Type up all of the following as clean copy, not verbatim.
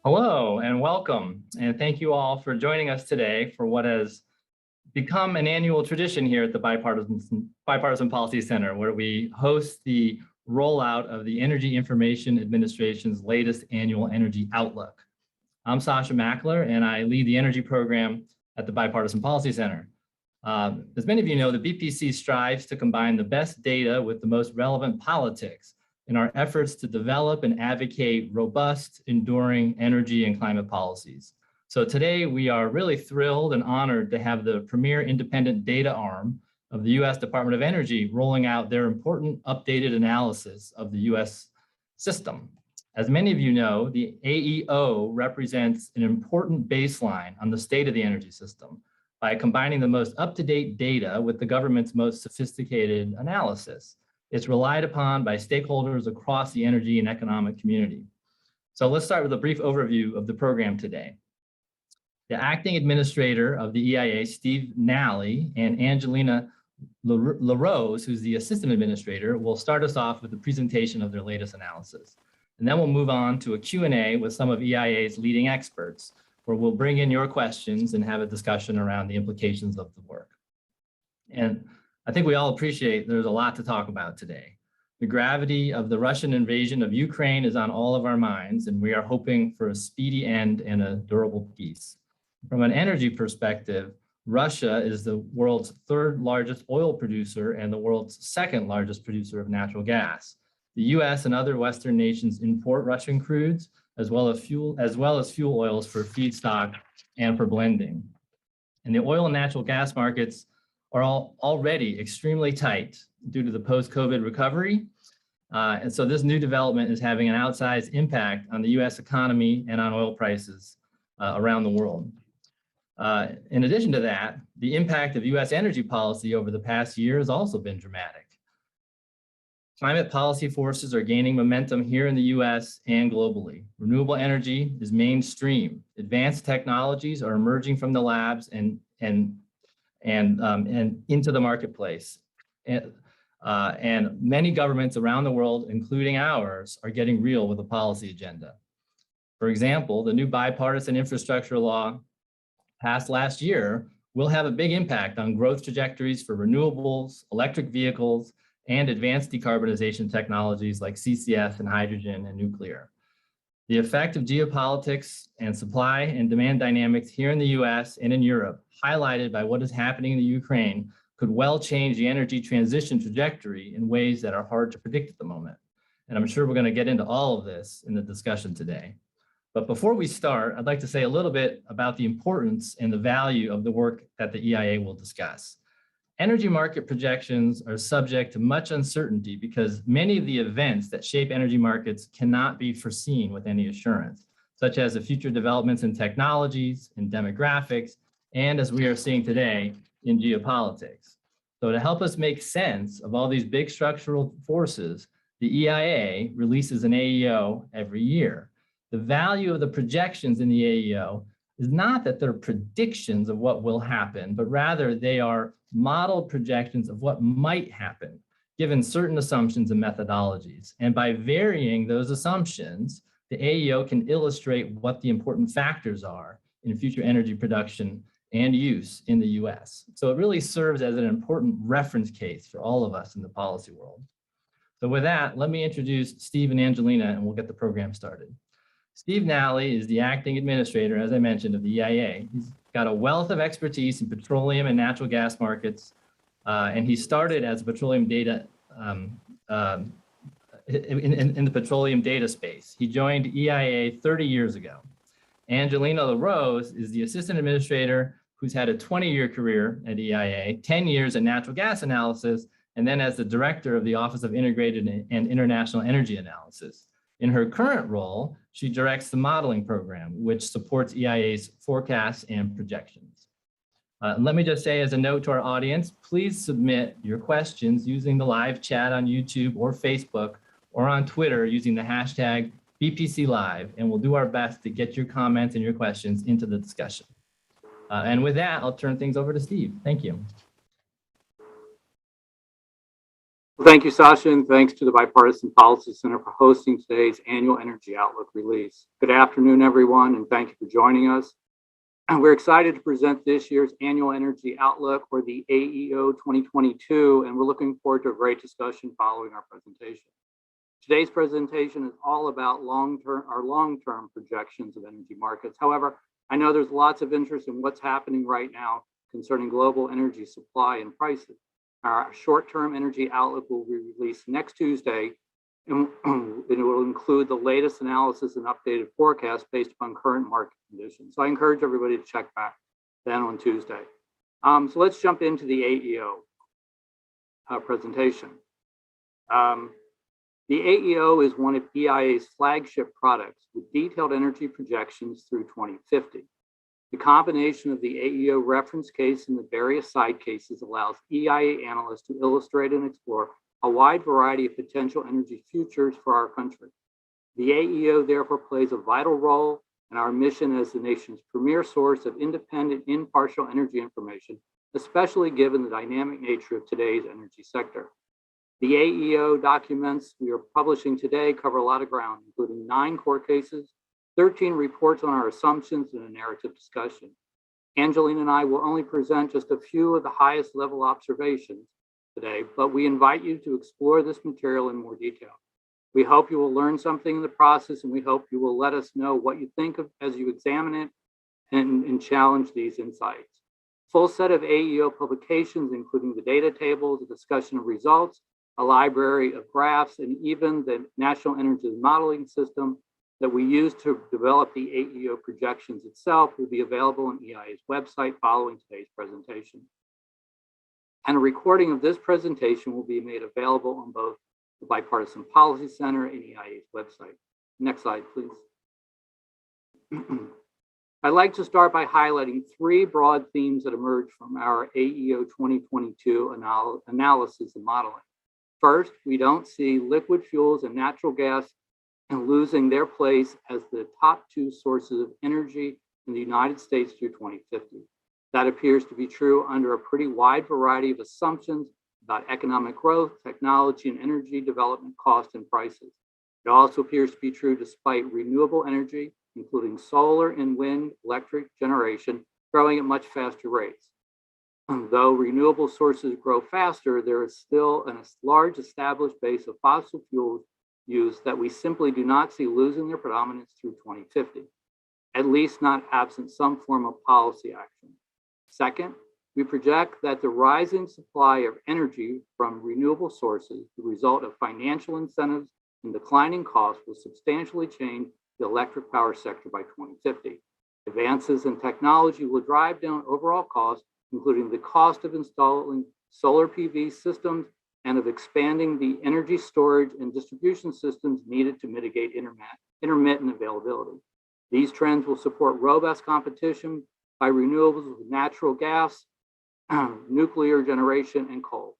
Hello and welcome, and thank you all for joining us today for what has become an annual tradition here at the Bipartisan Policy Center, where we host the rollout of the Energy Information Administration's latest annual Energy Outlook. I'm Sasha Mackler, and I lead the energy program at the Bipartisan Policy Center. As many of you know, the BPC strives to combine the best data with the most relevant politics in our efforts to develop and advocate robust, enduring energy and climate policies. So today we are really thrilled and honored to have the premier independent data arm of the US Department of Energy rolling out their important updated analysis of the US system. As many of you know, the AEO represents an important baseline on the state of the energy system by combining the most up-to-date data with the government's most sophisticated analysis. It's relied upon by stakeholders across the energy and economic community. So let's start with a brief overview of the program today. The acting administrator of the EIA, Steve Nally, and Angelina LaRose, who's the assistant administrator, will start us off with a presentation of their latest analysis. And then we'll move on to a Q&A with some of EIA's leading experts, where we'll bring in your questions and have a discussion around the implications of the work. And I think we all appreciate there's a lot to talk about today. The gravity of the Russian invasion of Ukraine is on all of our minds, and we are hoping for a speedy end and a durable peace. From an energy perspective, Russia is the world's third largest oil producer and the world's second largest producer of natural gas. The US and other Western nations import Russian crudes, as well as fuel oils for feedstock and for blending. And the oil and natural gas markets are already extremely tight due to the post-COVID recovery. And so this new development is having an outsized impact on the US economy and on oil prices around the world. In addition to that, the impact of US energy policy over the past year has also been dramatic. Climate policy forces are gaining momentum here in the US and globally. Renewable energy is mainstream. Advanced technologies are emerging from the labs and into the marketplace. And many governments around the world, including ours, are getting real with a policy agenda. For example, the new bipartisan infrastructure law passed last year will have a big impact on growth trajectories for renewables, electric vehicles, and advanced decarbonization technologies like CCS and hydrogen and nuclear. The effect of geopolitics and supply and demand dynamics here in the US and in Europe, highlighted by what is happening in the Ukraine, could well change the energy transition trajectory in ways that are hard to predict at the moment. And I'm sure we're going to get into all of this in the discussion today. But before we start, I'd like to say a little bit about the importance and the value of the work that the EIA will discuss. Energy market projections are subject to much uncertainty because many of the events that shape energy markets cannot be foreseen with any assurance, such as the future developments in technologies, in demographics, and as we are seeing today, in geopolitics. So to help us make sense of all these big structural forces, the EIA releases an AEO every year. The value of the projections in the AEO is not that they're predictions of what will happen, but rather they are modeled projections of what might happen, given certain assumptions and methodologies. And by varying those assumptions, the AEO can illustrate what the important factors are in future energy production and use in the US. So it really serves as an important reference case for all of us in the policy world. So with that, let me introduce Steve and Angelina, and we'll get the program started. Steve Nally is the acting administrator, as I mentioned, of the EIA. He's got a wealth of expertise in petroleum and natural gas markets, and he started as a petroleum data in the petroleum data space. He joined EIA 30 years ago. Angelina LaRose is the assistant administrator who's had a 20-year career at EIA, 10 years in natural gas analysis, and then as the director of the Office of Integrated and International Energy Analysis. In her current role, she directs the modeling program, which supports EIA's forecasts and projections. Let me just say as a note to our audience, please submit your questions using the live chat on YouTube or Facebook or on Twitter using the hashtag BPCLive, and we'll do our best to get your comments and your questions into the discussion. And with that, I'll turn things over to Steve. Thank you. Well, thank you, Sasha, and thanks to the Bipartisan Policy Center for hosting today's annual Energy Outlook release. Good afternoon, everyone, and thank you for joining us. And we're excited to present this year's annual Energy Outlook, or the AEO 2022, and we're looking forward to a great discussion following our presentation. Today's presentation is all about our long-term projections of energy markets. However, I know there's lots of interest in what's happening right now concerning global energy supply and prices. Our short-term energy outlook will be released next Tuesday, and it will include the latest analysis and updated forecast based upon current market conditions. So I encourage everybody to check back then on Tuesday. So let's jump into the AEO presentation. The AEO is one of EIA's flagship products with detailed energy projections through 2050. The combination of the AEO reference case and the various side cases allows EIA analysts to illustrate and explore a wide variety of potential energy futures for our country. The AEO therefore plays a vital role in our mission as the nation's premier source of independent, impartial energy information, especially given the dynamic nature of today's energy sector. The AEO documents we are publishing today cover a lot of ground, including 9 court cases, 13 reports on our assumptions, and a narrative discussion. Angeline and I will only present just a few of the highest level observations today, but we invite you to explore this material in more detail. We hope you will learn something in the process, and we hope you will let us know what you think of as you examine it and challenge these insights. Full set of AEO publications, including the data tables, a discussion of results, a library of graphs, and even the National Energy Modeling System that we use to develop the AEO projections itself will be available on EIA's website following today's presentation. And a recording of this presentation will be made available on both the Bipartisan Policy Center and EIA's website. Next slide, please. I'd like to start by highlighting 3 broad themes that emerge from our AEO 2022 analysis and modeling. First, we don't see liquid fuels and natural gas and losing their place as the top 2 sources of energy in the United States through 2050. That appears to be true under a pretty wide variety of assumptions about economic growth, technology, and energy development costs and prices. It also appears to be true despite renewable energy, including solar and wind electric generation, growing at much faster rates. Though renewable sources grow faster, there is still a large established base of fossil fuels use that we simply do not see losing their predominance through 2050, at least not absent some form of policy action. Second, we project that the rising supply of energy from renewable sources, the result of financial incentives and declining costs, will substantially change the electric power sector by 2050. Advances in technology will drive down overall costs, including the cost of installing solar PV systems and of expanding the energy storage and distribution systems needed to mitigate intermittent availability. These trends will support robust competition by renewables with natural gas, nuclear generation, and coal.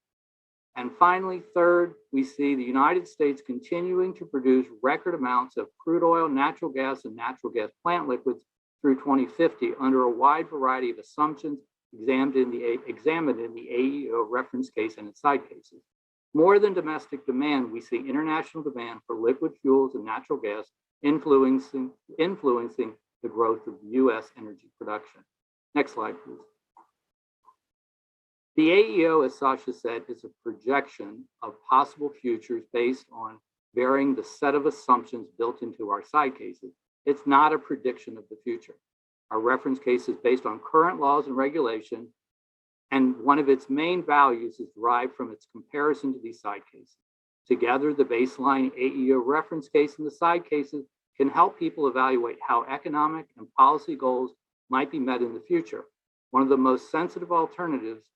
And finally, third, we see the United States continuing to produce record amounts of crude oil, natural gas, and natural gas plant liquids through 2050 under a wide variety of assumptions examined in the AEO reference case and its side cases. More than domestic demand, we see international demand for liquid fuels and natural gas influencing the growth of U.S. energy production. Next slide, please. The AEO, as Sasha said, is a projection of possible futures based on varying the set of assumptions built into our side cases. It's not a prediction of the future. Our reference case is based on current laws and regulation, and one of its main values is derived from its comparison to these side cases. Together, the baseline AEO reference case and the side cases can help people evaluate how economic and policy goals might be met in the future. One of the most sensitive alternatives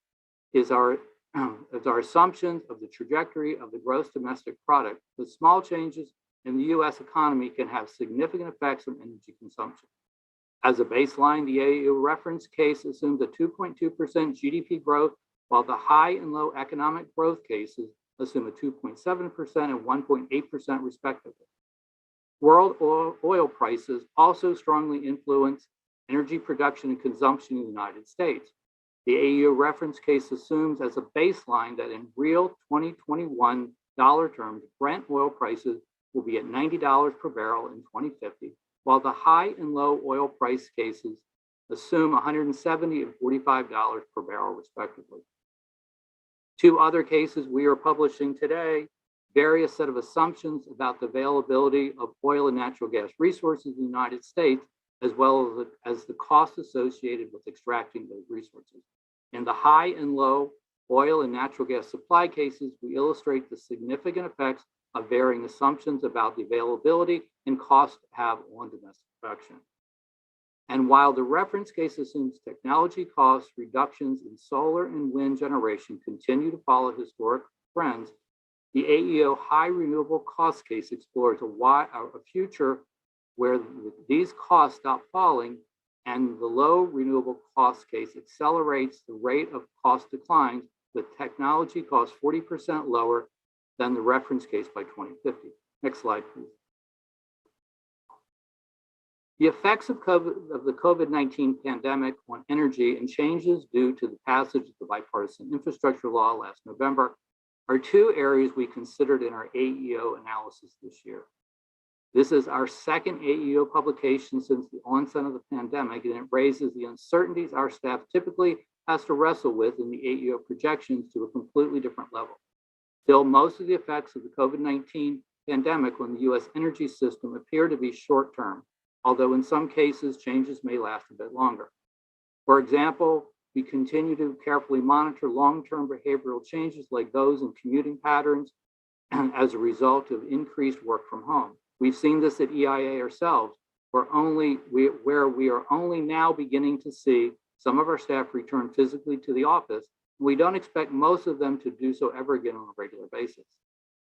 is our assumptions of the trajectory of the gross domestic product. The small changes in the U.S. economy can have significant effects on energy consumption. As a baseline, the AEO reference case assumes a 2.2% GDP growth, while the high and low economic growth cases assume a 2.7% and 1.8% respectively. World oil prices also strongly influence energy production and consumption in the United States. The AEO reference case assumes as a baseline that in real 2021 dollar terms, Brent oil prices will be at $90 per barrel in 2050, while the high and low oil price cases assume $170 and $45 per barrel, respectively. Two other cases we are publishing today vary a set of assumptions about the availability of oil and natural gas resources in the United States, as well as the cost associated with extracting those resources. In the high and low oil and natural gas supply cases, we illustrate the significant effects of varying assumptions about the availability and cost have on domestic production. And while the reference case assumes technology cost reductions in solar and wind generation continue to follow historic trends, the AEO high renewable cost case explores a future where these costs stop falling, and the low renewable cost case accelerates the rate of cost declines with technology costs 40% lower than the reference case by 2050. Next slide, please. The effects of the COVID-19 pandemic on energy and changes due to the passage of the Bipartisan Infrastructure Law last November are two areas we considered in our AEO analysis this year. This is our second AEO publication since the onset of the pandemic, and it raises the uncertainties our staff typically has to wrestle with in the AEO projections to a completely different level. Still, most of the effects of the COVID-19 pandemic on the US energy system appear to be short-term, although in some cases, changes may last a bit longer. For example, we continue to carefully monitor long-term behavioral changes like those in commuting patterns as a result of increased work from home. We've seen this at EIA ourselves, where we are only now beginning to see some of our staff return physically to the office. We don't expect most of them to do so ever again on a regular basis.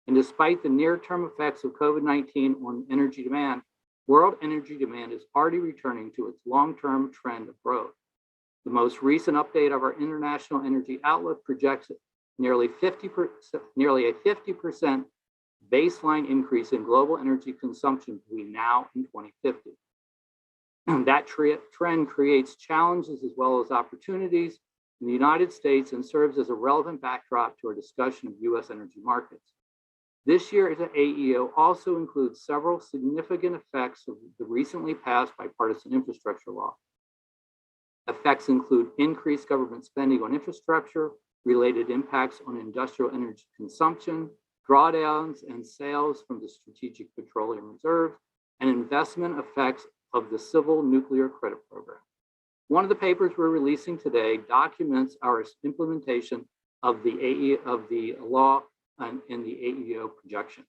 And despite the near-term effects of COVID-19 on energy demand, world energy demand is already returning to its long-term trend of growth. The most recent update of our International Energy Outlook projects nearly a 50% baseline increase in global energy consumption between now and 2050. That trend creates challenges as well as opportunities in the United States and serves as a relevant backdrop to our discussion of US energy markets. This year's AEO also includes several significant effects of the recently passed Bipartisan Infrastructure Law. Effects include increased government spending on infrastructure, related impacts on industrial energy consumption, drawdowns and sales from the Strategic Petroleum Reserve, and investment effects of the Civil Nuclear Credit Program. One of the papers we're releasing today documents our implementation of the law in the AEO projections.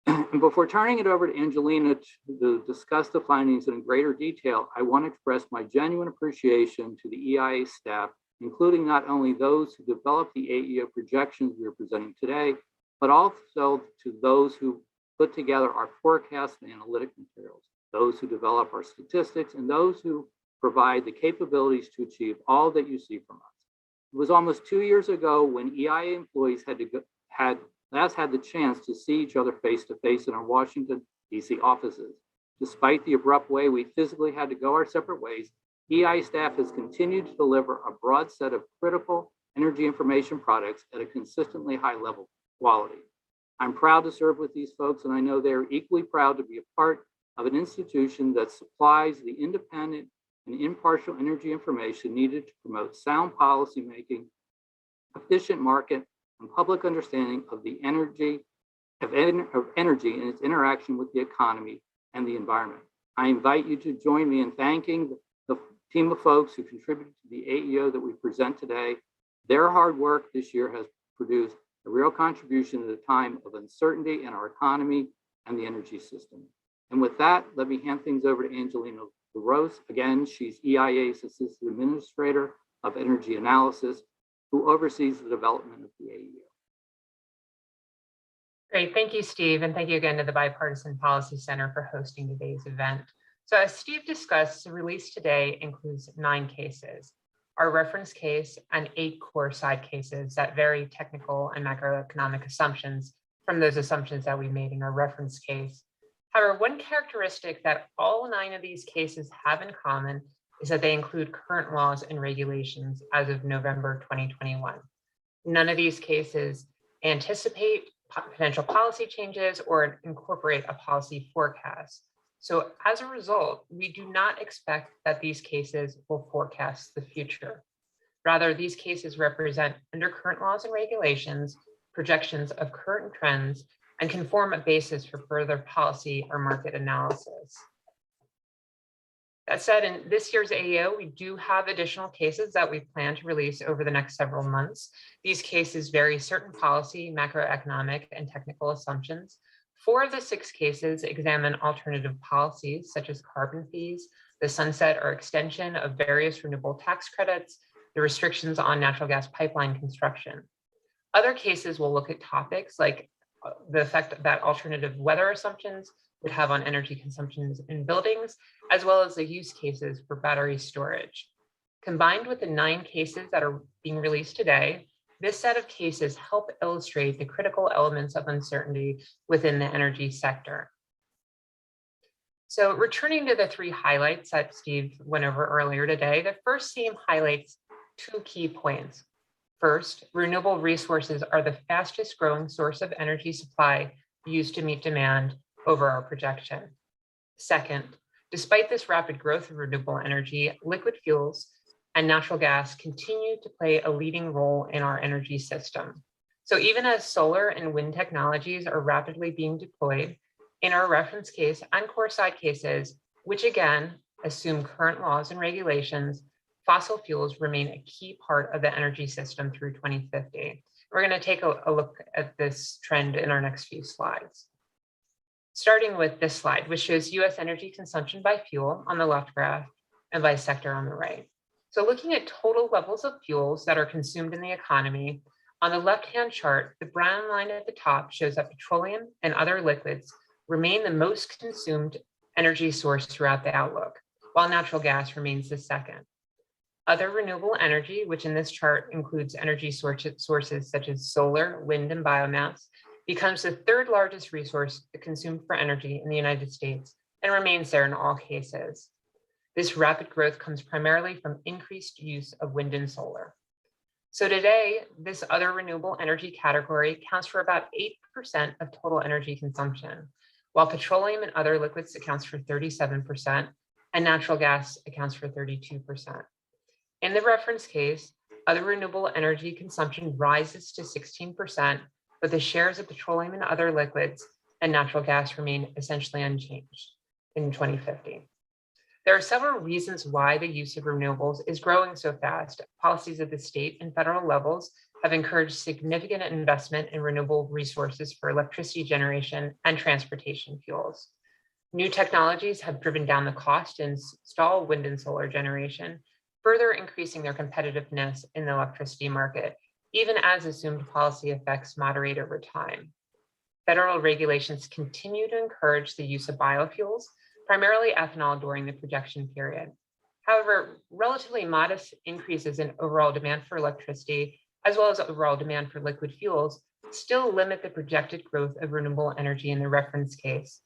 And before turning it over to Angelina to discuss the findings in greater detail, I want to express my genuine appreciation to the EIA staff, including not only those who developed the AEO projections we are presenting today, but also to those who put together our forecast and analytic materials, those who develop our statistics, and those who provide the capabilities to achieve all that you see from us. It was almost 2 years ago when EIA employees last had the chance to see each other face to face in our Washington, DC offices. Despite the abrupt way we physically had to go our separate ways, EIA staff has continued to deliver a broad set of critical energy information products at a consistently high level of quality. I'm proud to serve with these folks, and I know they're equally proud to be a part of an institution that supplies the independent and impartial energy information needed to promote sound policymaking, efficient market, and public understanding of the energy and its interaction with the economy and the environment. I invite you to join me in thanking the team of folks who contributed to the AEO that we present today. Their hard work this year has produced a real contribution at a time of uncertainty in our economy and the energy system. And with that, let me hand things over to Angelina LaRose. Again, she's EIA's Assistant Administrator of Energy Analysis, who oversees the development of the AEO. Great, thank you, Steve, and thank you again to the Bipartisan Policy Center for hosting today's event. So as Steve discussed, the release today includes 9 cases, our reference case and 8 core side cases that vary technical and macroeconomic assumptions from those assumptions that we made in our reference case. However, one characteristic that all 9 of these cases have in common is that they include current laws and regulations as of November 2021. None of these cases anticipate potential policy changes or incorporate a policy forecast. So as a result, we do not expect that these cases will forecast the future. Rather, these cases represent under current laws and regulations, projections of current trends, and can form a basis for further policy or market analysis. That said, in this year's AEO, we do have additional cases that we plan to release over the next several months. These cases vary certain policy, macroeconomic, and technical assumptions. 4 of the 6 cases examine alternative policies, such as carbon fees, the sunset or extension of various renewable tax credits, the restrictions on natural gas pipeline construction. Other cases will look at topics like the effect that alternative weather assumptions would have on energy consumptions in buildings, as well as the use cases for battery storage. Combined with the 9 cases that are being released today, this set of cases help illustrate the critical elements of uncertainty within the energy sector. So returning to the 3 highlights that Steve went over earlier today, the first theme highlights 2 key points. First, renewable resources are the fastest growing source of energy supply used to meet demand over our projection. Second, despite this rapid growth of renewable energy, liquid fuels and natural gas continue to play a leading role in our energy system. So even as solar and wind technologies are rapidly being deployed, in our reference case and core side cases, which again assume current laws and regulations, fossil fuels remain a key part of the energy system through 2050. We're going to take a look at this trend in our next few slides. Starting with this slide, which shows US energy consumption by fuel on the left graph and by sector on the right. So looking at total levels of fuels that are consumed in the economy, on the left-hand chart, the brown line at the top shows that petroleum and other liquids remain the most consumed energy source throughout the outlook, while natural gas remains the second. Other renewable energy, which in this chart includes energy sources such as solar, wind, and biomass, becomes the 3rd largest resource consumed for energy in the United States and remains there in all cases. This rapid growth comes primarily from increased use of wind and solar. So today, this other renewable energy category accounts for about 8% of total energy consumption, while petroleum and other liquids accounts for 37%, and natural gas accounts for 32%. In the reference case, other renewable energy consumption rises to 16%, but the shares of petroleum and other liquids and natural gas remain essentially unchanged in 2050. There are several reasons why the use of renewables is growing so fast. Policies at the state and federal levels have encouraged significant investment in renewable resources for electricity generation and transportation fuels. New technologies have driven down the cost to install wind and solar generation, further increasing their competitiveness in the electricity market, even as assumed policy effects moderate over time. Federal regulations continue to encourage the use of biofuels, primarily ethanol, during the projection period. However, relatively modest increases in overall demand for electricity, as well as overall demand for liquid fuels, still limit the projected growth of renewable energy in the reference case.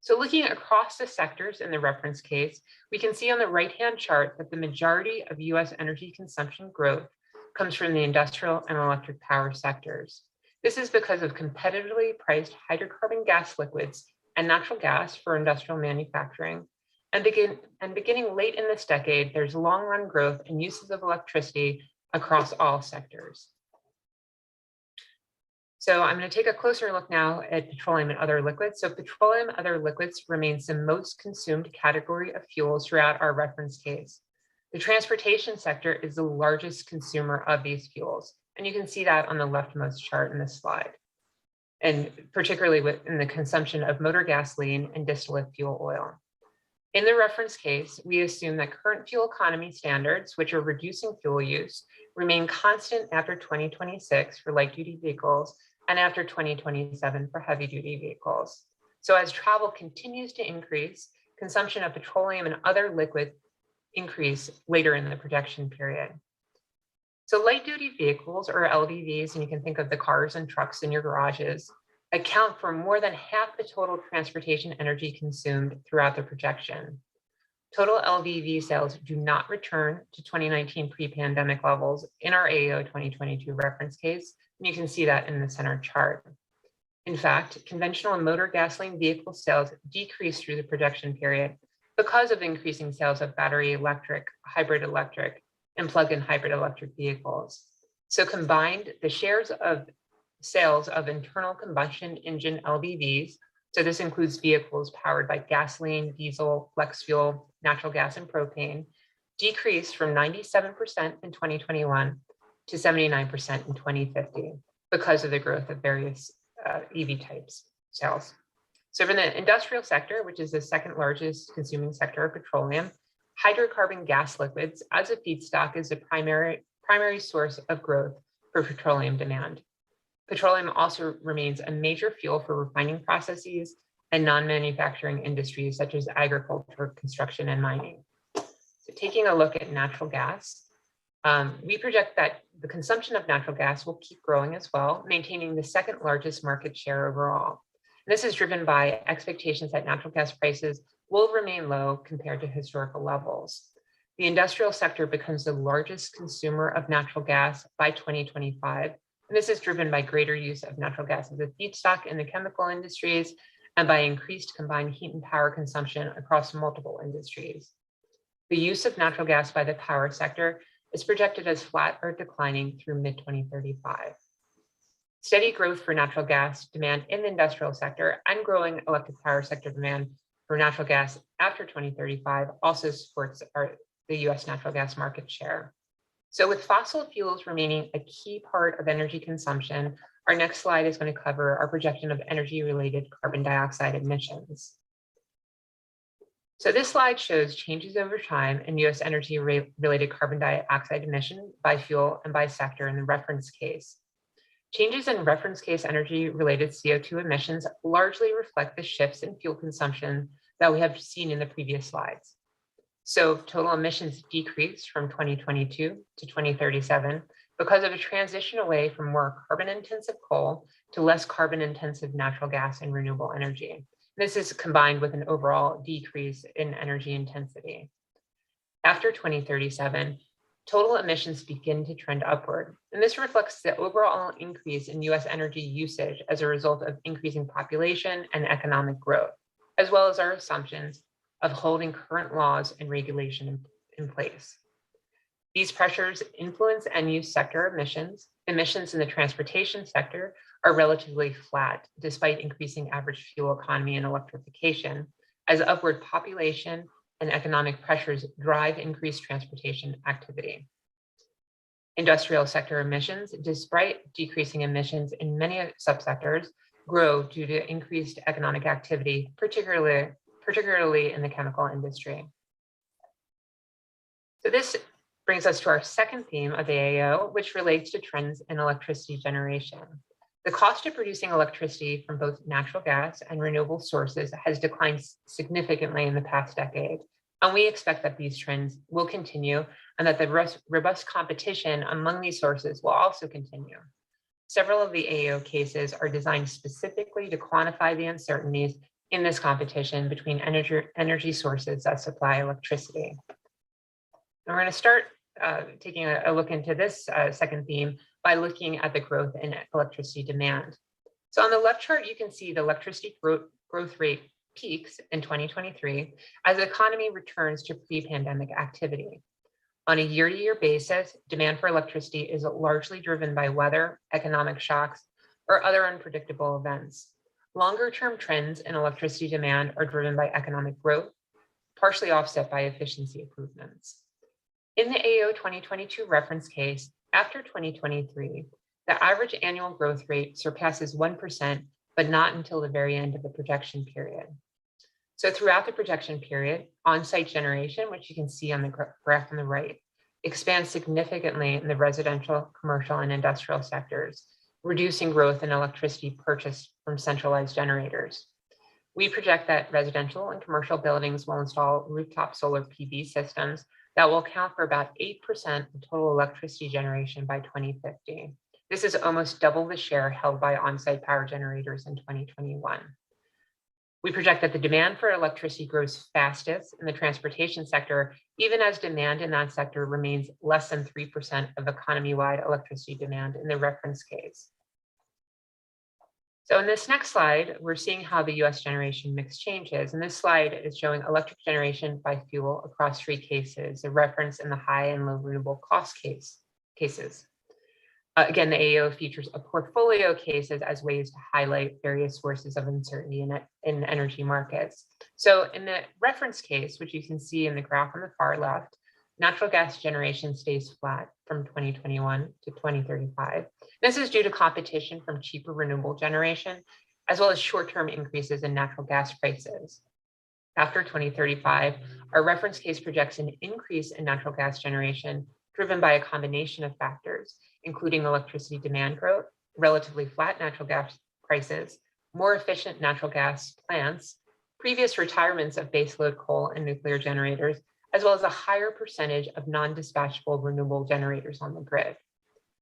So looking across the sectors in the reference case, we can see on the right-hand chart that the majority of US energy consumption growth comes from the industrial and electric power sectors. This is because of competitively priced hydrocarbon gas liquids and natural gas for industrial manufacturing. And beginning late in this decade, there's long-run growth in uses of electricity across all sectors. So I'm going to take a closer look now at petroleum and other liquids. So petroleum and other liquids remains the most consumed category of fuels throughout our reference case. The transportation sector is the largest consumer of these fuels, and you can see that on the leftmost chart in this slide, and particularly in the consumption of motor gasoline and distillate fuel oil. In the reference case, we assume that current fuel economy standards, which are reducing fuel use, remain constant after 2026 for light-duty vehicles and after 2027 for heavy-duty vehicles. So as travel continues to increase, consumption of petroleum and other liquids increase later in the projection period. So light-duty vehicles, or LDVs, and you can think of the cars and trucks in your garages, account for more than half the total transportation energy consumed throughout the projection. Total LVV sales do not return to 2019 pre-pandemic levels in our AEO 2022 reference case, and you can see that in the center chart. In fact, conventional and motor gasoline vehicle sales decreased through the projection period because of increasing sales of battery electric, hybrid electric, and plug-in hybrid electric vehicles. So combined, the shares of sales of internal combustion engine LVVs, so this includes vehicles powered by gasoline, diesel, flex fuel, natural gas, and propane, decreased from 97% in 2021 to 79% in 2050 because of the growth of various EV types sales. So for the industrial sector, which is the second largest consuming sector of petroleum, hydrocarbon gas liquids as a feedstock is the primary source of growth for petroleum demand. Petroleum also remains a major fuel for refining processes and non-manufacturing industries such as agriculture, construction, and mining. So taking a look at natural gas, we project that the consumption of natural gas will keep growing as well, maintaining the second largest market share overall. And this is driven by expectations that natural gas prices will remain low compared to historical levels. The industrial sector becomes the largest consumer of natural gas by 2025. And this is driven by greater use of natural gas as a feedstock in the chemical industries and by increased combined heat and power consumption across multiple industries. The use of natural gas by the power sector is projected as flat or declining through mid-2035. Steady growth for natural gas demand in the industrial sector and growing electric power sector demand for natural gas after 2035 also supports the US natural gas market share. So with fossil fuels remaining a key part of energy consumption, our next slide is going to cover our projection of energy-related carbon dioxide emissions. So this slide shows changes over time in US energy-related carbon dioxide emission by fuel and by sector in the reference case. Changes in reference case energy-related CO2 emissions largely reflect the shifts in fuel consumption that we have seen in the previous slides. So total emissions decreased from 2022 to 2037 because of a transition away from more carbon-intensive coal to less carbon-intensive natural gas and renewable energy. This is combined with an overall decrease in energy intensity. After 2037, total emissions begin to trend upward. And this reflects the overall increase in US energy usage as a result of increasing population and economic growth, as well as our assumptions of holding current laws and regulation in place. These pressures influence end-use sector emissions. Emissions in the transportation sector are relatively flat, despite increasing average fuel economy and electrification, as upward population and economic pressures drive increased transportation activity. Industrial sector emissions, despite decreasing emissions in many subsectors, grow due to increased economic activity, particularly in the chemical industry. So this brings us to our second theme of AAO, which relates to trends in electricity generation. The cost of producing electricity from both natural gas and renewable sources has declined significantly in the past decade, and we expect that these trends will continue and that the robust competition among these sources will also continue. Several of the AAO cases are designed specifically to quantify the uncertainties in this competition between energy sources that supply electricity. And we're going to start taking a look into this second theme by looking at the growth in electricity demand. So on the left chart, you can see the electricity growth rate peaks in 2023 as the economy returns to pre-pandemic activity. On a year-to-year basis, demand for electricity is largely driven by weather, economic shocks, or other unpredictable events. Longer-term trends in electricity demand are driven by economic growth, partially offset by efficiency improvements. In the AO 2022 reference case, after 2023, the average annual growth rate surpasses 1%, but not until the very end of the projection period. So throughout the projection period, on-site generation, which you can see on the graph on the right, expands significantly in the residential, commercial, and industrial sectors, reducing growth in electricity purchased from centralized generators. We project that residential and commercial buildings will install rooftop solar PV systems that will account for about 8% of total electricity generation by 2050. This is almost double the share held by on-site power generators in 2021. We project that the demand for electricity grows fastest in the transportation sector, even as demand in that sector remains less than 3% of economy-wide electricity demand in the reference case. So in this next slide, we're seeing how the US generation mix changes. And this slide is showing electric generation by fuel across 3 cases, a reference in the high and low renewable cost cases. Again, the AEO features a portfolio of cases as ways to highlight various sources of uncertainty in energy markets. So in the reference case, which you can see in the graph on the far left, natural gas generation stays flat from 2021 to 2035. This is due to competition from cheaper renewable generation, as well as short-term increases in natural gas prices. After 2035, our reference case projects an increase in natural gas generation driven by a combination of factors, including electricity demand growth, relatively flat natural gas prices, more efficient natural gas plants, previous retirements of baseload coal and nuclear generators, as well as a higher percentage of non-dispatchable renewable generators on the grid.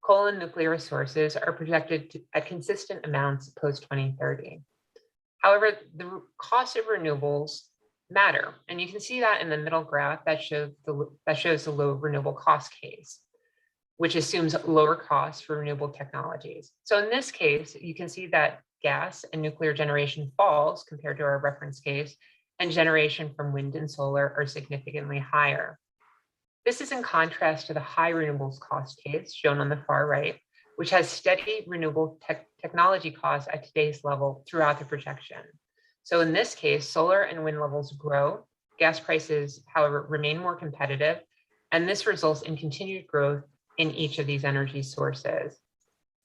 Coal and nuclear sources are projected at consistent amounts post-2030. However, the cost of renewables matter, and you can see that in the middle graph that shows the low renewable cost case, which assumes lower costs for renewable technologies. So in this case, you can see that gas and nuclear generation falls compared to our reference case, and generation from wind and solar are significantly higher. This is in contrast to the high renewables cost case shown on the far right, which has steady renewable technology costs at today's level throughout the projection. So in this case, solar and wind levels grow, gas prices, however, remain more competitive, and this results in continued growth in each of these energy sources.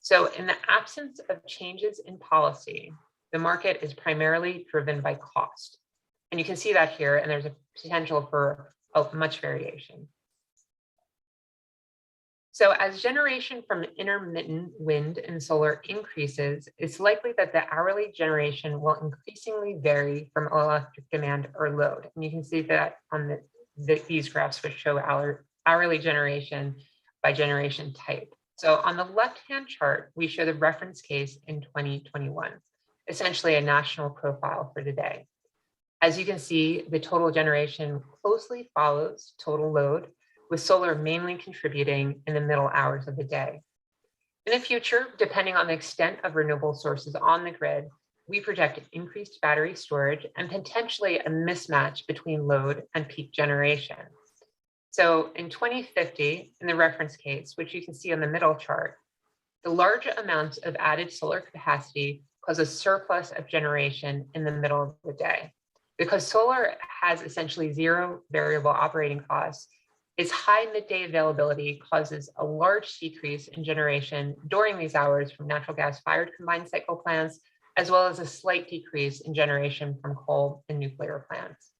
So in the absence of changes in policy, the market is primarily driven by cost. And you can see that here, and there's a potential for much variation. So as generation from intermittent wind and solar increases, it's likely that the hourly generation will increasingly vary from electric demand or load. And you can see that on these graphs, which show hourly generation by generation type. So on the left-hand chart, we show the reference case in 2021, essentially a national profile for today. As you can see, the total generation closely follows total load, with solar mainly contributing in the middle hours of the day. In the future, depending on the extent of renewable sources on the grid, we project increased battery storage and potentially a mismatch between load and peak generation. So in 2050, in the reference case, which you can see on the middle chart, the large amounts of added solar capacity cause a surplus of generation in the middle of the day. Because solar has essentially zero variable operating costs, its high midday availability causes a large decrease in generation during these hours from natural gas-fired combined cycle plants, as well as a slight decrease in generation from coal and nuclear plants.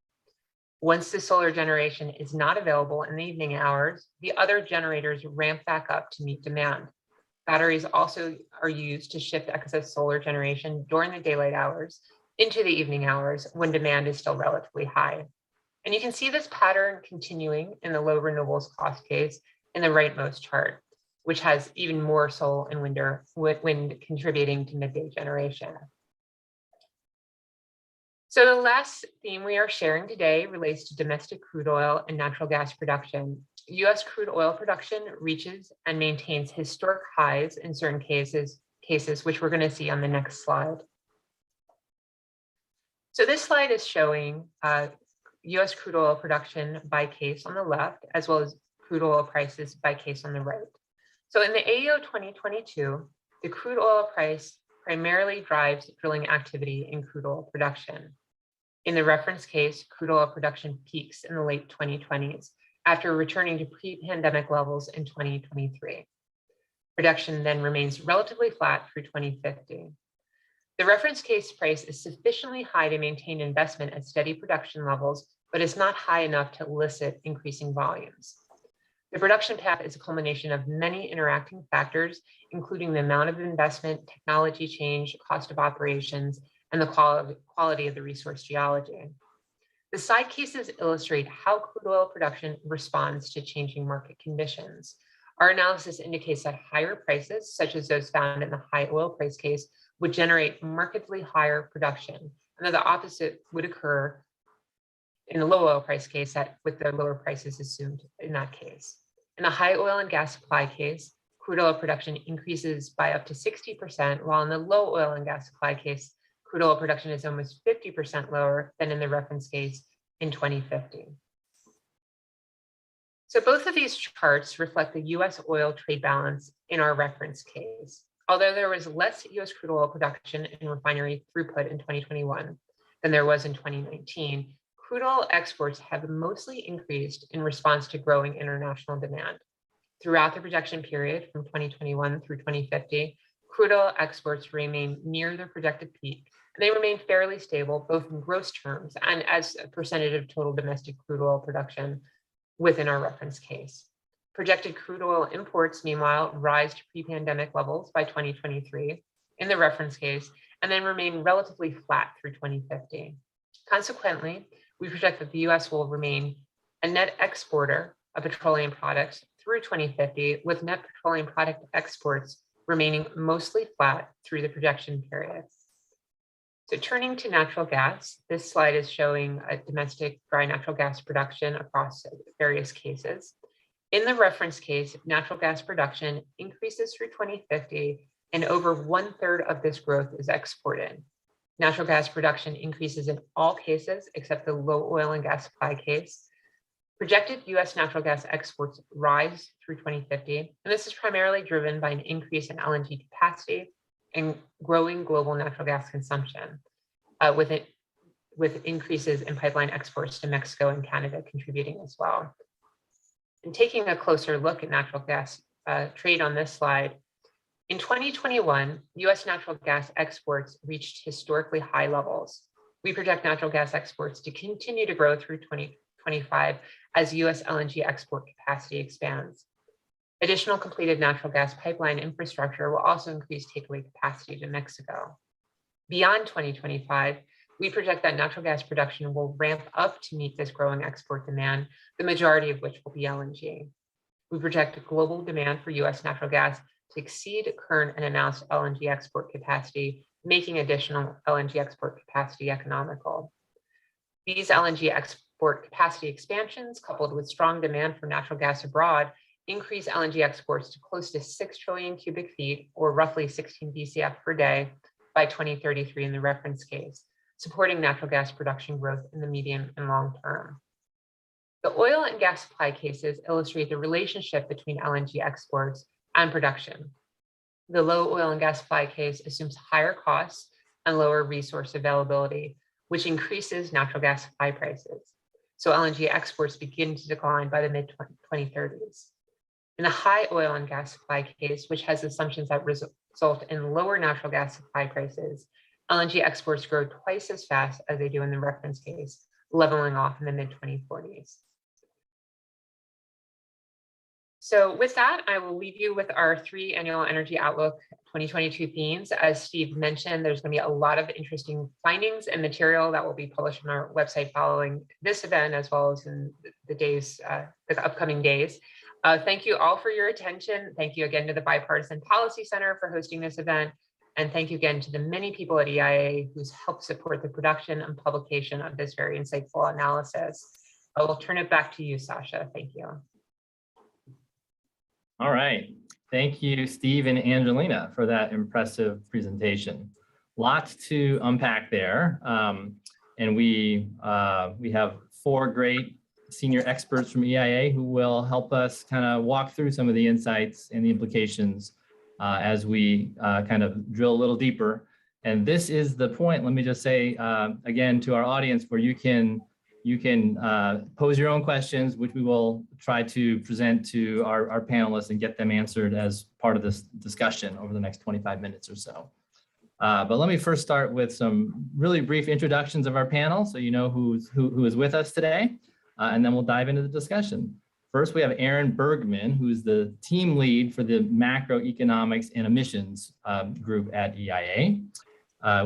Once the solar generation is not available in the evening hours, the other generators ramp back up to meet demand. Batteries also are used to shift excess solar generation during the daylight hours into the evening hours when demand is still relatively high. And you can see this pattern continuing in the low renewables cost case in the rightmost chart, which has even more solar and wind contributing to midday generation. So the last theme we are sharing today relates to domestic crude oil and natural gas production. US crude oil production reaches and maintains historic highs in certain cases, which we're going to see on the next slide. So this slide is showing US crude oil production by case on the left, as well as crude oil prices by case on the right. So in the AEO 2022, the crude oil price primarily drives drilling activity in crude oil production. In the reference case, crude oil production peaks in the late 2020s after returning to pre-pandemic levels in 2023. Production then remains relatively flat through 2050. The reference case price is sufficiently high to maintain investment at steady production levels, but is not high enough to elicit increasing volumes. The production path is a culmination of many interacting factors, including the amount of investment, technology change, cost of operations, and the quality of the resource geology. The side cases illustrate how crude oil production responds to changing market conditions. Our analysis indicates that higher prices, such as those found in the high oil price case, would generate markedly higher production, and that the opposite would occur in the low oil price case with the lower prices assumed in that case. In the high oil and gas supply case, crude oil production increases by up to 60%, while in the low oil and gas supply case, crude oil production is almost 50% lower than in the reference case in 2050. So both of these charts reflect the US oil trade balance in our reference case. Although there was less US crude oil production and refinery throughput in 2021 than there was in 2019, crude oil exports have mostly increased in response to growing international demand. Throughout the projection period from 2021 through 2050, crude oil exports remain near their projected peak, and they remain fairly stable, both in gross terms and as a percentage of total domestic crude oil production within our reference case. Projected crude oil imports, meanwhile, rise to pre-pandemic levels by 2023 in the reference case, and then remain relatively flat through 2050. Consequently, we project that the US will remain a net exporter of petroleum products through 2050, with net petroleum product exports remaining mostly flat through the projection period. So turning to natural gas, this slide is showing a domestic dry natural gas production across various cases. In the reference case, natural gas production increases through 2050, and over 1/3 of this growth is exported. Natural gas production increases in all cases except the low oil and gas supply case. Projected US natural gas exports rise through 2050, and this is primarily driven by an increase in LNG capacity and growing global natural gas consumption, with increases in pipeline exports to Mexico and Canada contributing as well. And taking a closer look at natural gas trade on this slide, in 2021, US natural gas exports reached historically high levels. We project natural gas exports to continue to grow through 2025 as US LNG export capacity expands. Additional completed natural gas pipeline infrastructure will also increase takeaway capacity to Mexico. Beyond 2025, we project that natural gas production will ramp up to meet this growing export demand, the majority of which will be LNG. We project global demand for US natural gas to exceed current and announced LNG export capacity, making additional LNG export capacity economical. These LNG export capacity expansions, coupled with strong demand for natural gas abroad, increase LNG exports to close to 6 trillion cubic feet, or roughly 16 BCF per day, by 2033 in the reference case, supporting natural gas production growth in the medium and long term. The oil and gas supply cases illustrate the relationship between LNG exports and production. The low oil and gas supply case assumes higher costs and lower resource availability, which increases natural gas supply prices. So LNG exports begin to decline by the mid-2030s. In the high oil and gas supply case, which has assumptions that result in lower natural gas supply prices, LNG exports grow twice as fast as they do in the reference case, leveling off in the mid-2040s. So with that, I will leave you with our 3 annual Energy Outlook 2022 themes. As Steve mentioned, there's going to be a lot of interesting findings and material that will be published on our website following this event, as well as in the upcoming days. Thank you all for your attention. Thank you again to the Bipartisan Policy Center for hosting this event. And thank you again to the many people at EIA who's helped support the production and publication of this very insightful analysis. I will turn it back to you, Sasha. Thank you. All right. Thank you, Steve and Angelina, for that impressive presentation. Lots to unpack there. And we have 4 great senior experts from EIA who will help us kind of walk through some of the insights and the implications as we kind of drill a little deeper. And this is the point, let me just say again to our audience, where you can pose your own questions, which we will try to present to our panelists and get them answered as part of this discussion over the next 25 minutes or so. But let me first start with some really brief introductions of our panel, so you know who is with us today, and then we'll dive into the discussion. First, we have Aaron Bergman, who's the team lead for the macroeconomics and emissions group at EIA.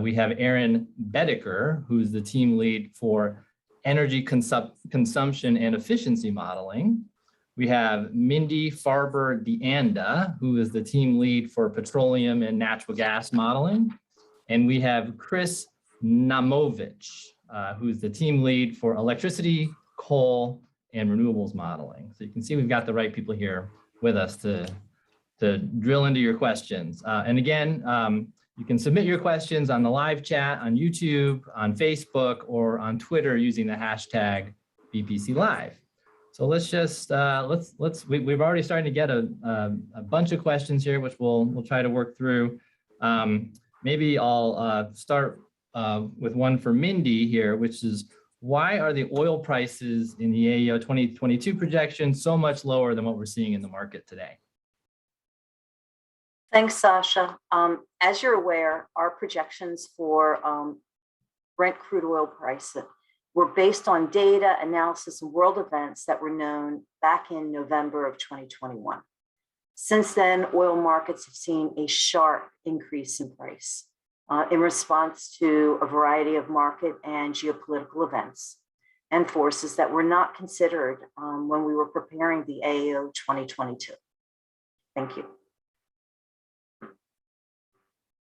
We have Aaron Bedecker, who's the team lead for energy consumption and efficiency modeling. We have Mindy Farber DeAnda, who is the team lead for petroleum and natural gas modeling. And we have Chris Namovich, who's the team lead for electricity, coal, and renewables modeling. So you can see we've got the right people here with us to drill into your questions. And again, you can submit your questions on the live chat on YouTube, on Facebook, or on Twitter using the hashtag BPC Live. So let's just we've already started to get a bunch of questions here, which we'll try to work through. Maybe I'll start with one for Mindy here, which is, why are the oil prices in the AEO 2022 projection so much lower than what we're seeing in the market today? Thanks, Sasha. As you're aware, our projections for Brent crude oil price were based on data, analysis, and world events that were known back in November of 2021. Since then, oil markets have seen a sharp increase in price in response to a variety of market and geopolitical events and forces that were not considered when we were preparing the AEO 2022. Thank you.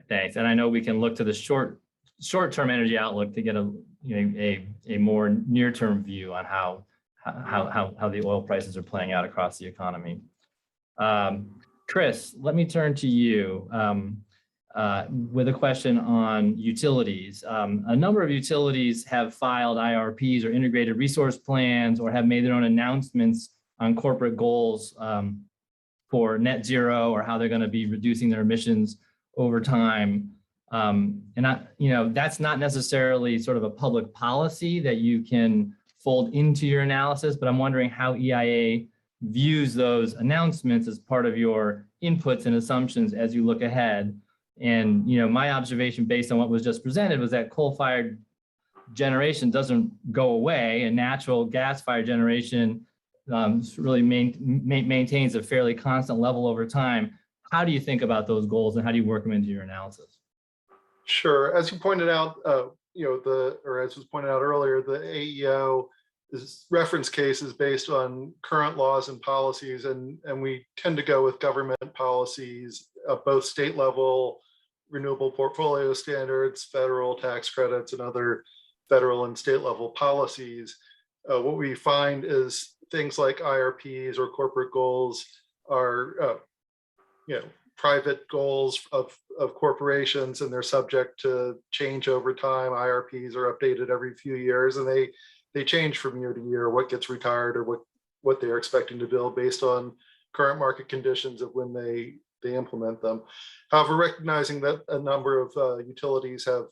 Thanks. And I know we can look to the short-term energy outlook to get a more near-term view on how the oil prices are playing out across the economy. Chris, let me turn to you with a question on utilities. A number of utilities have filed IRPs or integrated resource plans, or have made their own announcements on corporate goals for net zero, or how they're going to be reducing their emissions over time. That's not necessarily sort of a public policy that you can fold into your analysis, but I'm wondering how EIA views those announcements as part of your inputs and assumptions as you look ahead. And my observation based on what was just presented was that coal-fired generation doesn't go away, and natural gas-fired generation really maintains a fairly constant level over time. How do you think about those goals, and how do you work them into your analysis? Sure. As you pointed out, as was pointed out earlier, the AEO reference case is based on current laws and policies, and we tend to go with government policies of both state level renewable portfolio standards, federal tax credits, and other federal and state level policies. What we find is things like IRPs or corporate goals are private goals of corporations, and they're subject to change over time. IRPs are updated every few years, and they change from year to year, what gets retired or what they're expecting to build based on current market conditions of when they implement them. However, recognizing that a number of utilities have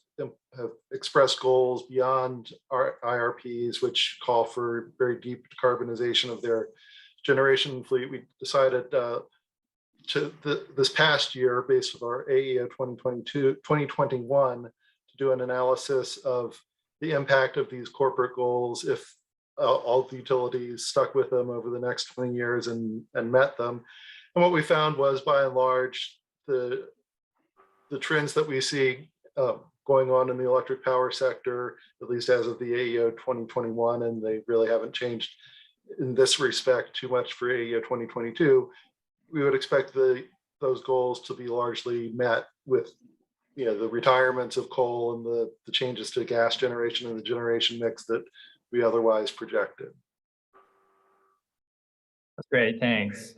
expressed goals beyond our IRPs, which call for very deep decarbonization of their generation fleet, we decided this past year, based on our AEO 2021, to do an analysis of the impact of these corporate goals if all the utilities stuck with them over the next 20 years and met them. And what we found was, by and large, the trends that we see going on in the electric power sector, at least as of the AEO 2021, and they really haven't changed in this respect too much for AEO 2022, we would expect those goals to be largely met with the retirements of coal and the changes to gas generation and the generation mix that we otherwise projected. That's great, thanks.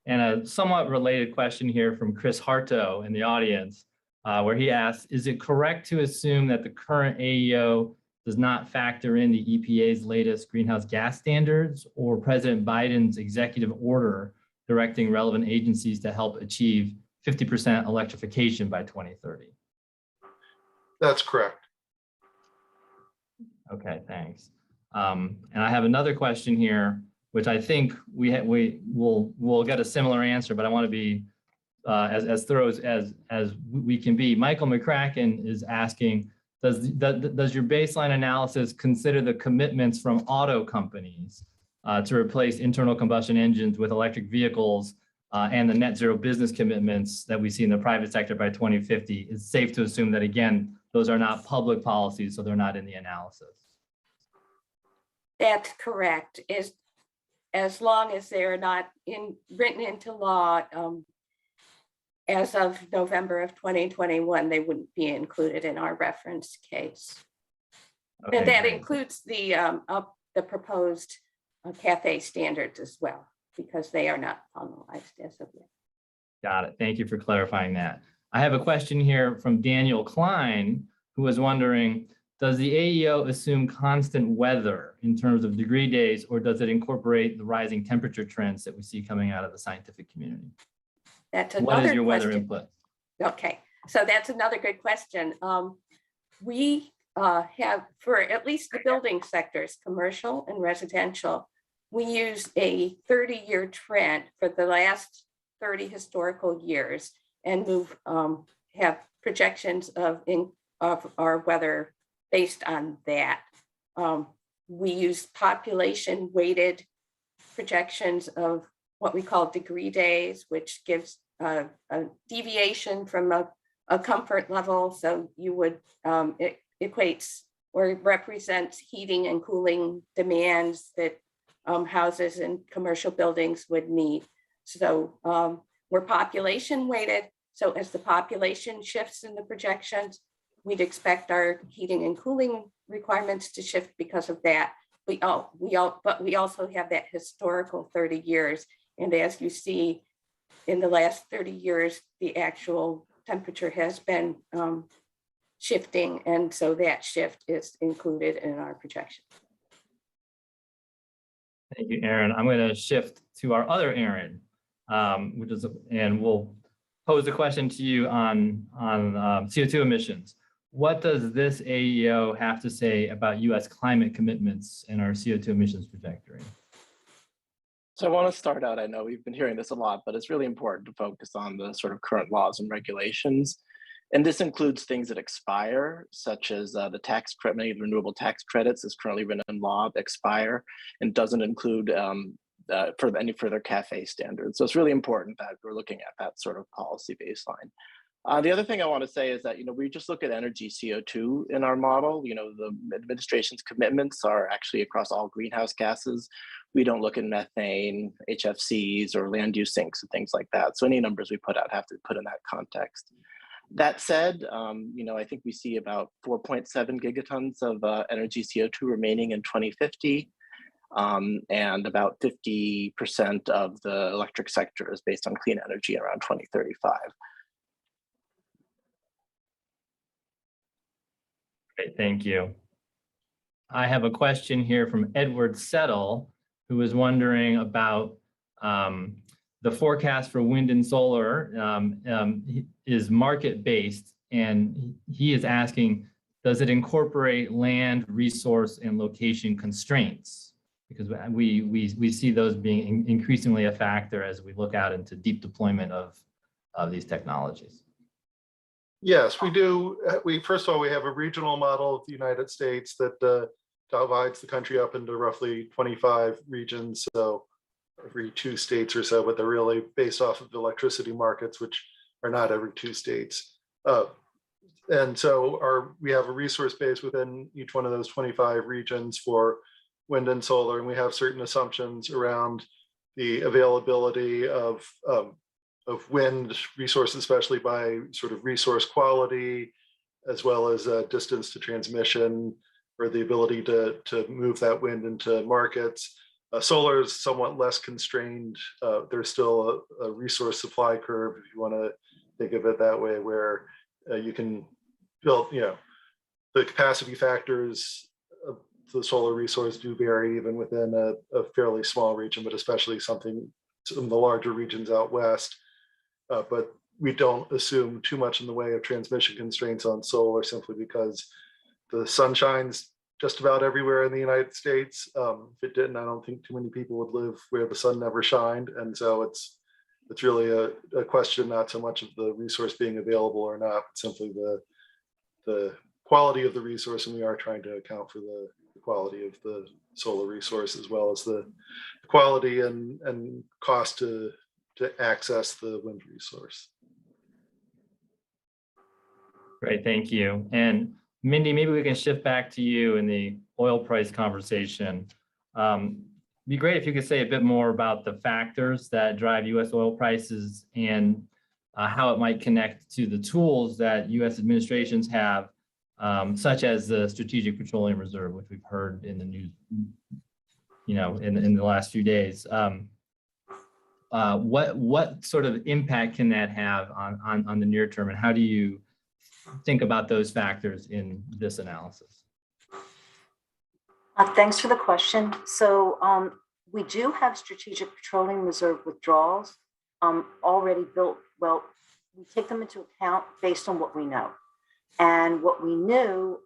And a somewhat related question here from Chris Harto in the audience, where he asks, is it correct to assume that the current AEO does not factor in the EPA's latest greenhouse gas standards or President Biden's executive order directing relevant agencies to help achieve 50% electrification by 2030? That's correct. Okay, thanks. And I have another question here, which I think we'll get a similar answer, but I want to be as thorough as we can be. Michael McCracken is asking, does your baseline analysis consider the commitments from auto companies to replace internal combustion engines with electric vehicles and the net zero business commitments that we see in the private sector by 2050? It's safe to assume that, again, those are not public policies, so they're not in the analysis. That's correct. As long as they're not written into law, as of November of 2021, they wouldn't be included in our reference case. Okay, And that great. includes the proposed CAFE standards as well, because they are not finalized as of yet. Got it. Thank you for clarifying that. I have a question here from Daniel Klein, who was wondering, does the AEO assume constant weather in terms of degree days, or does it incorporate the rising temperature trends that we see coming out of the scientific community? That's What is another your weather question. input? Okay, so that's another good question. We have, for at least the building sectors, commercial and residential, we use a 30-year trend for the last 30 historical years, and move have projections of our weather based on that. We use population weighted projections of what we call degree days, which gives a deviation from a comfort level. So you would, it equates or represents heating and cooling demands that houses and commercial buildings would need. So we're population weighted. So as the population shifts in the projections, we'd expect our heating and cooling requirements to shift because of that. But we also have that historical 30 years. And as you see, in the last 30 years, the actual temperature has been shifting. And so that shift is included in our projection. Thank you, Aaron. I'm going to shift to our other Aaron, and we'll pose a question to you on CO2 emissions. What does this AEO have to say about U.S. climate commitments and our CO2 emissions trajectory? So I want to start out, I know we've been hearing this a lot, but it's really important to focus on the sort of current laws and regulations. And this includes things that expire, such as the tax credit, many of the renewable tax credits is currently written in law, expire, and doesn't include for any further CAFE standards. So it's really important that we're looking at that sort of policy baseline. The other thing I want to say is that, we just look at energy CO2 in our model. The administration's commitments are actually across all greenhouse gases. We don't look at methane, HFCs, or land use sinks and things like that. So any numbers we put out have to put in that context. That said, I think we see about 4.7 gigatons of energy CO2 remaining in 2050. And about 50% of the electric sector is based on clean energy around 2035. Great, thank you. I have a question here from Edward Settle, who is wondering about the forecast for wind and solar is market-based, and he is asking, does it incorporate land, resource, and location constraints? Because we see those being increasingly a factor as we look out into deep deployment of these technologies. Yes, we do. First of all, we have a regional model of the United States that divides the country up into roughly 25 regions. So every 2 states or so, but they're really based off of the electricity markets, which are not every 2 states. And so we have a resource base within each one of those 25 regions for wind and solar, and we have certain assumptions around the availability of wind resources, especially by sort of resource quality, as well as distance to transmission, or the ability to move that wind into markets. Solar is somewhat less constrained. There's still a resource supply curve, if you want to think of it that way, where you can build, the capacity factors of the solar resource do vary even within a fairly small region, but especially some of the larger regions out west. But we don't assume too much in the way of transmission constraints on solar, simply because the sun shines just about everywhere in the United States. If it didn't, I don't think too many people would live where the sun never shined. And so it's really a question not so much of the resource being available or not, but simply the quality of the resource. And we are trying to account for the quality of the solar resource, as well as the quality and cost to access the wind resource. Great, thank you. And Mindy, maybe we can shift back to you in the oil price conversation. It'd be great if you could say a bit more about the factors that drive U.S. oil prices, and how it might connect to the tools that U.S. administrations have, such as the Strategic Petroleum Reserve, which we've heard in the news, in the last few days. What sort of impact can that have on the near term, and how do you think about those factors in this analysis? Thanks for the question. So we do have Strategic Petroleum Reserve withdrawals already built. Well, we take them into account based on what we know. And what we knew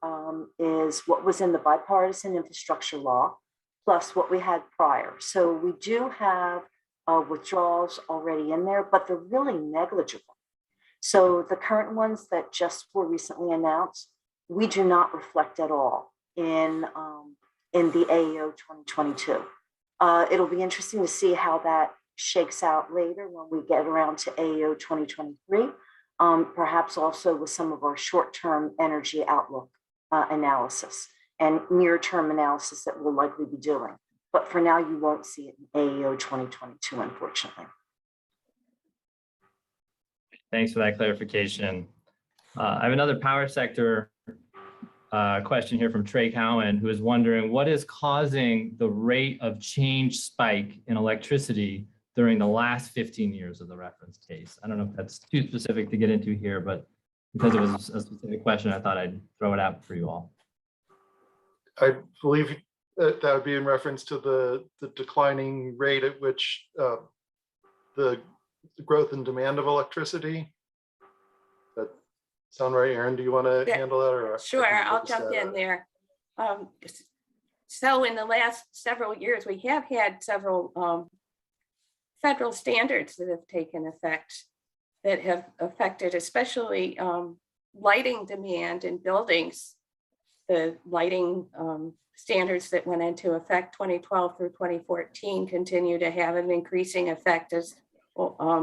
is what was in the bipartisan infrastructure law, plus what we had prior. So we do have withdrawals already in there, but they're really negligible. So the current ones that just were recently announced, we do not reflect at all in the AEO 2022. It'll be interesting to see how that shakes out later when we get around to AEO 2023, perhaps also with some of our short-term energy outlook analysis and near-term analysis that we'll likely be doing. But for now, you won't see it in AEO 2022, unfortunately. Thanks for that clarification. I have another power sector question here from Trey Cowan, who is wondering what is causing the rate of change spike in electricity during the last 15 years of the reference case. I don't know if that's too specific to get into here, but because it was a specific question, I thought I'd throw it out for you all. I believe that would be in reference to the declining rate at which the growth in demand of electricity. That sound right, Aaron? Do you want to handle that? Or sure, I'll jump in there. So in the last several years, we have had several federal standards that have taken effect that have affected especially lighting demand in buildings. The lighting standards that went into effect 2012 through 2014 continue to have an increasing effect as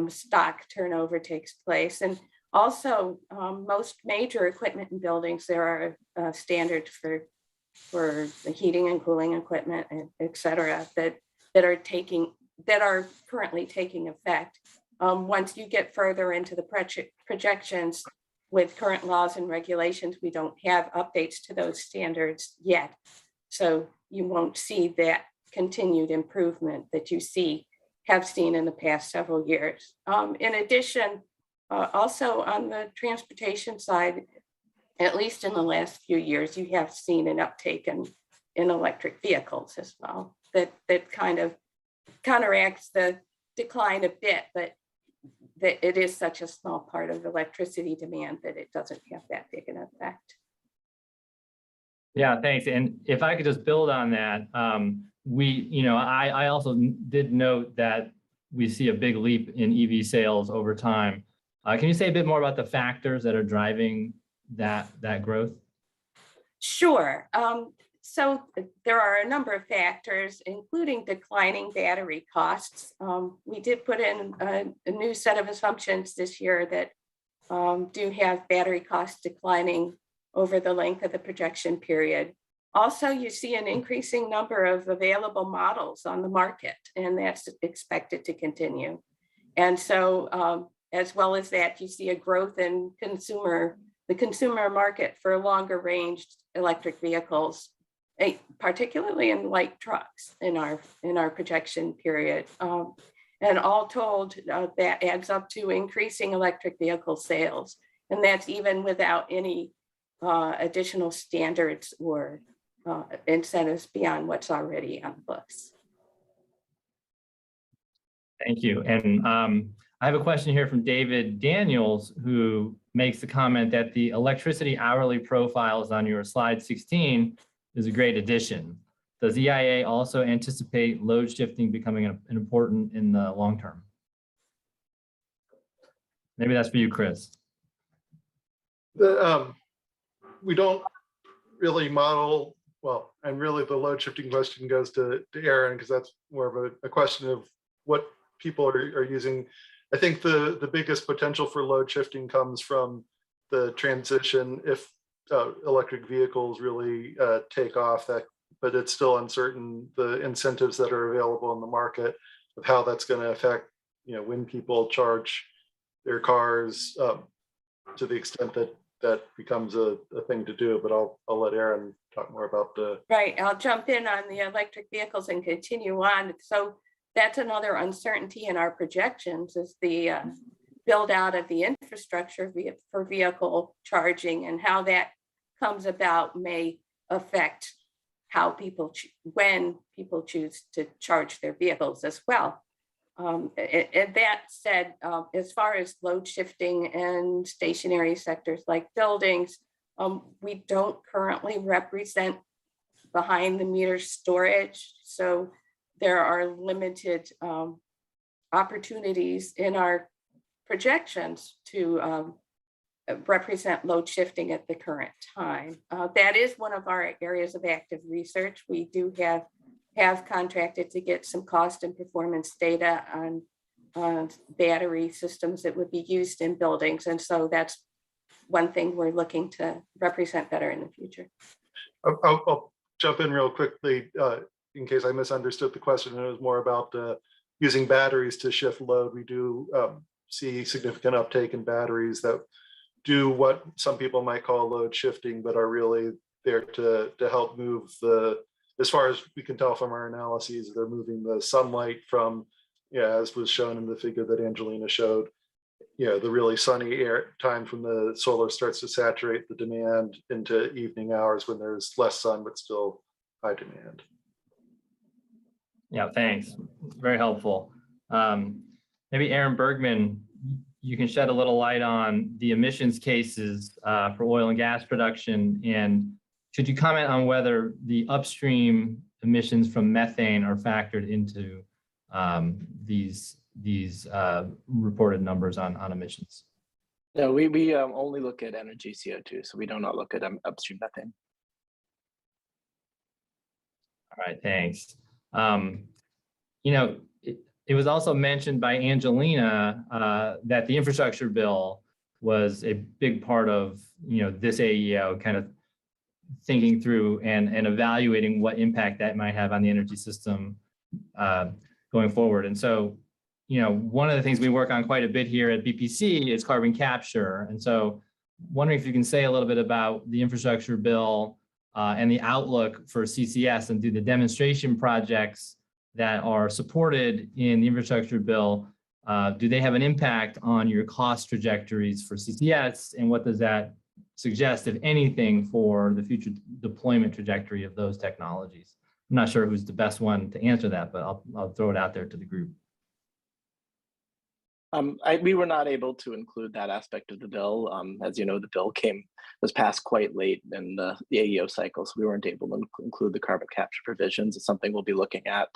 stock turnover takes place. And also most major equipment in buildings, there are standards for the heating and cooling equipment, et cetera, that are currently taking effect. Once you get further into the projections with current laws and regulations, we don't have updates to those standards yet. So you won't see that continued improvement that you have seen in the past several years. In addition, also on the transportation side, at least in the last few years, you have seen an uptake in electric vehicles as well. That kind of counteracts the decline a bit, but that it is such a small part of electricity demand that it doesn't have that big an effect. Yeah, thanks. And if I could just build on that, I also did note that we see a big leap in EV sales over time. Can you say a bit more about the factors that are driving that growth? Sure. So there are a number of factors, including declining battery costs. We did put in a new set of assumptions this year that do have battery costs declining over the length of the projection period. Also, you see an increasing number of available models on the market, and that's expected to continue. And so, as well as that, you see a growth in the consumer market for longer range electric vehicles, particularly in light trucks in our projection period. And all told, that adds up to increasing electric vehicle sales. And that's even without any additional standards or incentives beyond what's already on the books. Thank you. And I have a question here from David Daniels, who makes the comment that the electricity hourly profiles on your slide 16 is a great addition. Does EIA also anticipate load shifting becoming important in the long term? Maybe that's for you, Chris. We don't really model, well, and really the load shifting question goes to Aaron, because that's more of a question of what people are using. I think the biggest potential for load shifting comes from the transition if electric vehicles really take off, but it's still uncertain, the incentives that are available in the market of how that's going to affect, when people charge their cars to the extent that that becomes a thing to do. But I'll let Aaron talk more about the. Right, I'll jump in on the electric vehicles and continue on. So that's another uncertainty in our projections is the build out of the infrastructure for vehicle charging, and how that comes about may affect how people, when people choose to charge their vehicles as well. And that said, as far as load shifting and stationary sectors like buildings, we don't currently represent behind the meter storage. So there are limited opportunities in our projections to represent load shifting at the current time. That is one of our areas of active research. We do have contracted to get some cost and performance data on battery systems that would be used in buildings. And so that's one thing we're looking to represent better in the future. I'll jump in real quickly in case I misunderstood the question. It was more about using batteries to shift load. We do see significant uptake in batteries that do what some people might call load shifting, but are really there to help move the, as far as we can tell from our analyses, they're moving the sunlight from, as was shown in the figure that Angelina showed, the really sunny air time from the solar starts to saturate the demand into evening hours when there's less sun, but still high demand. Yeah, thanks. Very helpful. Maybe Aaron Bergman, you can shed a little light on the emissions cases for oil and gas production. And could you comment on whether the upstream emissions from methane are factored into these reported numbers on emissions? No, we only look at energy CO2, so we do not look at upstream methane. All right, thanks. It was also mentioned by Angelina that the infrastructure bill was a big part of this AEO kind of thinking through and evaluating what impact that might have on the energy system going forward. And so, one of the things we work on quite a bit here at BPC is carbon capture. And so wondering if you can say a little bit about the infrastructure bill and the outlook for CCS, and do the demonstration projects that are supported in the infrastructure bill, do they have an impact on your cost trajectories for CCS? And what does that suggest, if anything, for the future deployment trajectory of those technologies? I'm not sure who's the best one to answer that, but I'll throw it out there to the group. We were not able to include that aspect of the bill. As you know, the bill was passed quite late in the AEO cycle, so we weren't able to include the carbon capture provisions. It's something we'll be looking at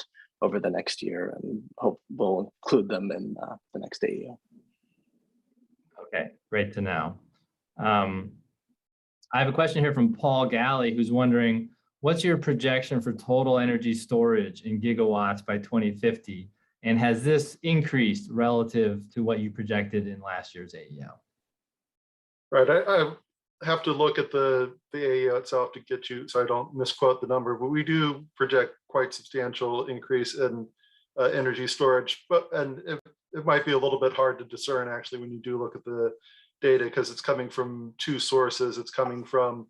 over the next year, and hope we'll include them in the next AEO. Okay, great to know. I have a question here from Paul Galley, who's wondering, what's your projection for total energy storage in gigawatts by 2050? And has this increased relative to what you projected in last year's AEO? Right, I have to look at the AEO itself to get you, so I don't misquote the number, but we do project quite substantial increase in energy storage, and it might be a little bit hard to discern actually when you do look at the data, because it's coming from two sources. It's coming from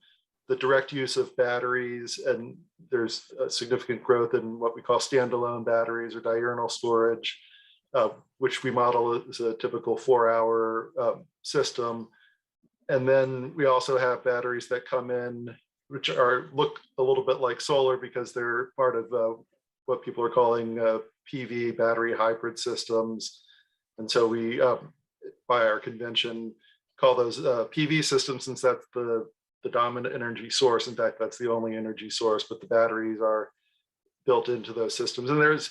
the direct use of batteries, and there's a significant growth in what we call standalone batteries or diurnal storage, which we model as a typical 4-hour system. And then we also have batteries that come in, which look a little bit like solar because they're part of what people are calling PV, battery hybrid systems. And so we, by our convention, call those PV systems, since that's the dominant energy source. In fact, that's the only energy source, but the batteries are built into those systems. And there's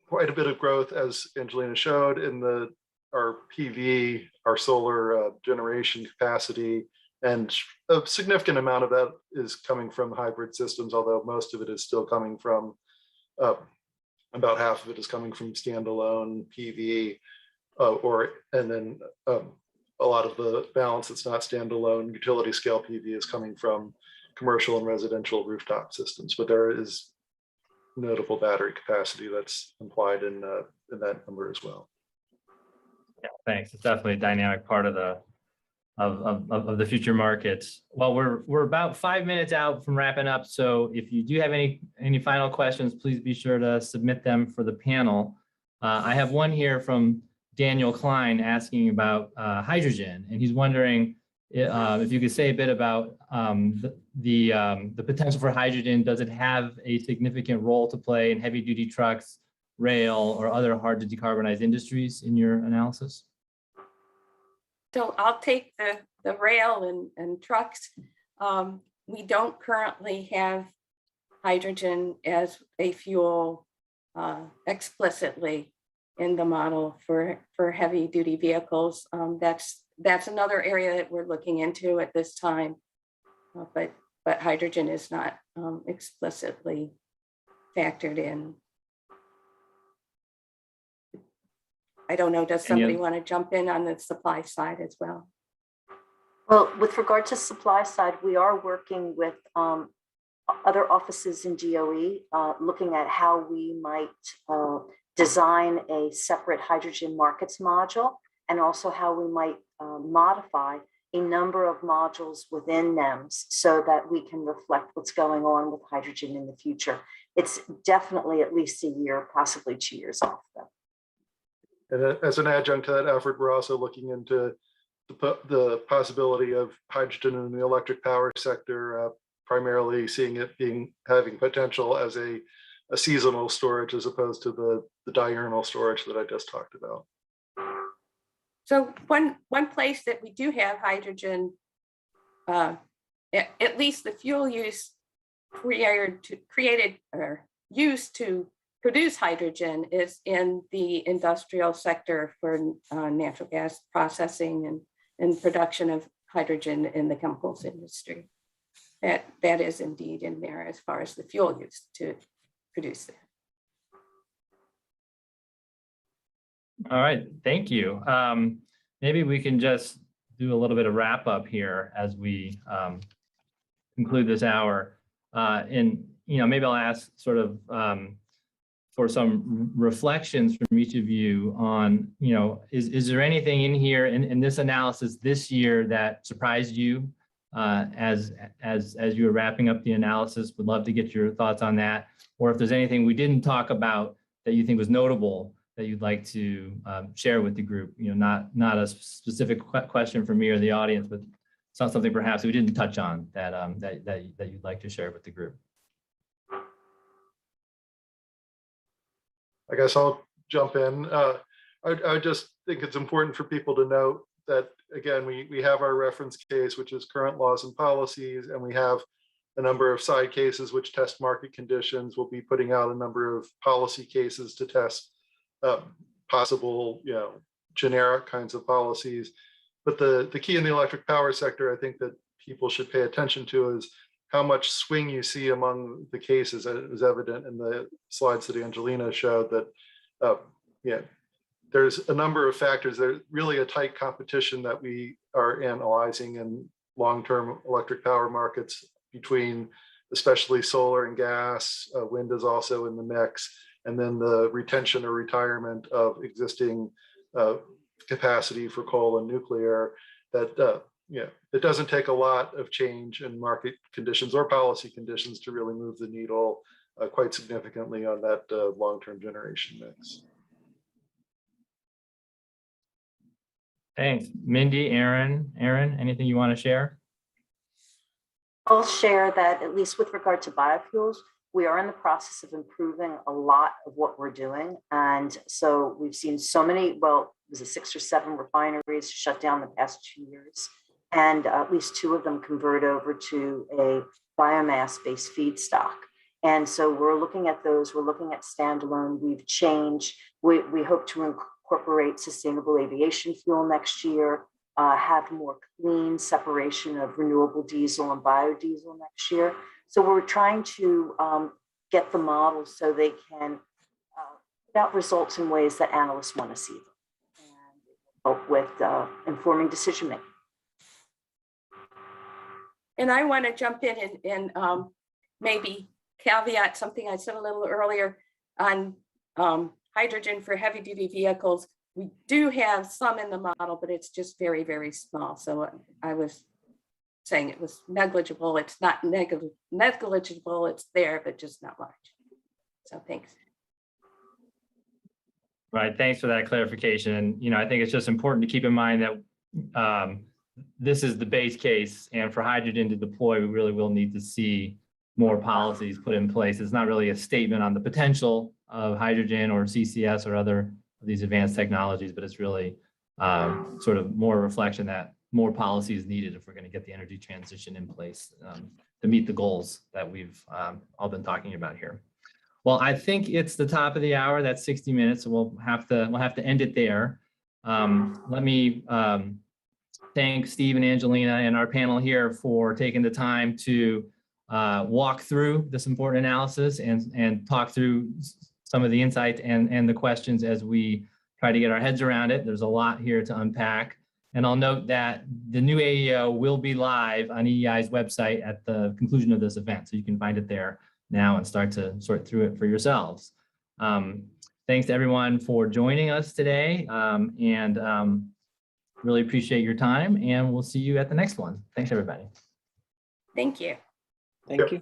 quite a bit of growth, as Angelina showed, in our PV, our solar generation capacity, and a significant amount of that is coming from hybrid systems, although most of it is still coming from, about half of it is coming from standalone PV, and then a lot of the balance that's not standalone utility scale PV is coming from commercial and residential rooftop systems. But there is notable battery capacity that's implied in that number as well. Yeah, thanks. It's definitely a dynamic part of the future markets. Well, we're about 5 minutes out from wrapping up. So if you do have any final questions, please be sure to submit them for the panel. I have one here from Daniel Klein asking about hydrogen, and he's wondering if you could say a bit about the potential for hydrogen. Does it have a significant role to play in heavy duty trucks, rail, or other hard to decarbonize industries in your analysis? So I'll take the rail and trucks. We don't currently have hydrogen as a fuel explicitly in the model for heavy duty vehicles. That's another area that we're looking into at this time, but hydrogen is not explicitly factored in. I don't know, does somebody want to jump in on the supply side as well? Well, with regard to supply side, we are working with other offices in DOE, looking at how we might design a separate hydrogen markets module, and also how we might modify a number of modules within NEMS so that we can reflect what's going on with hydrogen in the future. It's definitely at least a year, possibly 2 years off though. And as an adjunct to that effort, we're also looking into the possibility of hydrogen in the electric power sector, primarily seeing it having potential as a seasonal storage as opposed to the diurnal storage that I just talked about. So one place that we do have hydrogen, at least the fuel use created or used to produce hydrogen, is in the industrial sector for natural gas processing and production of hydrogen in the chemicals industry. That is indeed in there as far as the fuel used to produce that. All right, thank you. Maybe we can just do a little bit of wrap up here as we conclude this hour. And maybe I'll ask sort of for some reflections from each of you on, is there anything in here in this analysis this year that surprised you as you were wrapping up the analysis? Would love to get your thoughts on that. Or if there's anything we didn't talk about that you think was notable that you'd like to share with the group, not a specific question for me or the audience, but something perhaps we didn't touch on that that you'd like to share with the group. I guess I'll jump in. I just think it's important for people to note that, again, we have our reference case, which is current laws and policies, and we have a number of side cases which test market conditions. We'll be putting out a number of policy cases to test possible, generic kinds of policies. But the key in the electric power sector, I think that people should pay attention to, is how much swing you see among the cases. It was evident in the slides that Angelina showed that, there's a number of factors. There's really a tight competition that we are analyzing in long-term electric power markets between especially solar and gas. Wind is also in the mix. And then the retention or retirement of existing capacity for coal and nuclear. That it doesn't take a lot of change in market conditions or policy conditions to really move the needle quite significantly on that long-term generation mix. Thanks. Mindy, Aaron, anything you want to share? I'll share that, at least with regard to biofuels, we are in the process of improving a lot of what we're doing. And so we've seen so many, well, was it 6 or 7 refineries shut down the past 2 years. And at least 2 of them convert over to a biomass-based feedstock. And so we're looking at those, we're looking at standalone, we've changed. We hope to incorporate sustainable aviation fuel next year, have more clean separation of renewable diesel and biodiesel next year. So we're trying to get the models so they can put out results in ways that analysts want to see them and help with informing decision making. And I want to jump in and maybe caveat something I said a little earlier on hydrogen for heavy duty vehicles. We do have some in the model, but it's just very, very small. So I was saying it was negligible. It's not negligible. It's there, but just not much. So thanks. Right, thanks for that clarification. And, I think it's just important to keep in mind that this is the base case, and for hydrogen to deploy, we really will need to see more policies put in place. It's not really a statement on the potential of hydrogen or CCS or other of these advanced technologies, but it's really sort of more a reflection that more policy is needed if we're going to get the energy transition in place to meet the goals that we've all been talking about here. Well, I think it's the top of the hour. That's 60 minutes, so we'll have to end it there. Let me thank Steve and Angelina and our panel here for taking the time to walk through this important analysis and talk through some of the insights and the questions as we try to get our heads around it. There's a lot here to unpack. And I'll note that the new AEO will be live on EEI's website at the conclusion of this event. So you can find it there now and start to sort through it for yourselves. Thanks to everyone for joining us today, and really appreciate your time, and we'll see you at the next one. Thanks, everybody. Thank you. Thank you.